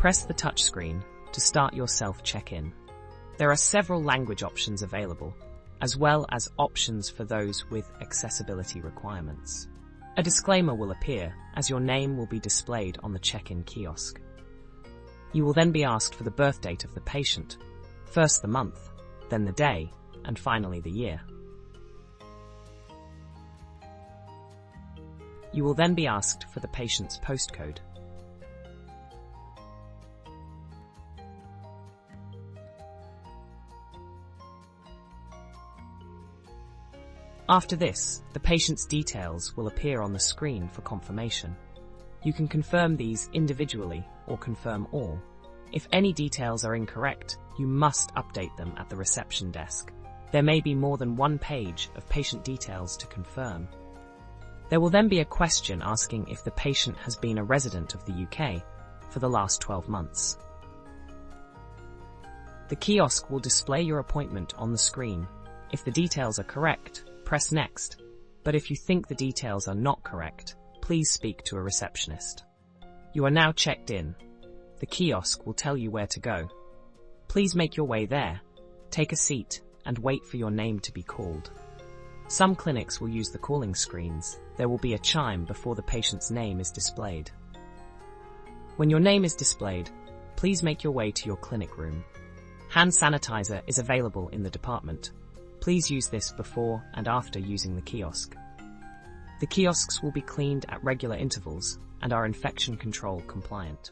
Press the touchscreen to start your self-check-in. There are several language options available, as well as options for those with accessibility requirements. A disclaimer will appear as your name will be displayed on the check-in kiosk. You will then be asked for the birth date of the patient, first the month, then the day, and finally the year. You will then be asked for the patient's postcode. After this, the patient's details will appear on the screen for confirmation. You can confirm these individually or confirm all. If any details are incorrect, you must update them at the reception desk. There may be more than one page of patient details to confirm. There will then be a question asking if the patient has been a resident of the UK for the last 12 months. The kiosk will display your appointment on the screen. If the details are correct, press Next. But if you think the details are not correct, please speak to a receptionist. You are now checked in. The kiosk will tell you where to go. Please make your way there, take a seat, and wait for your name to be called. Some clinics will use the calling screens. There will be a chime before the patient's name is displayed. When your name is displayed, please make your way to your clinic room. Hand sanitizer is available in the department. Please use this before and after using the kiosk. The kiosks will be cleaned at regular intervals and are infection control compliant.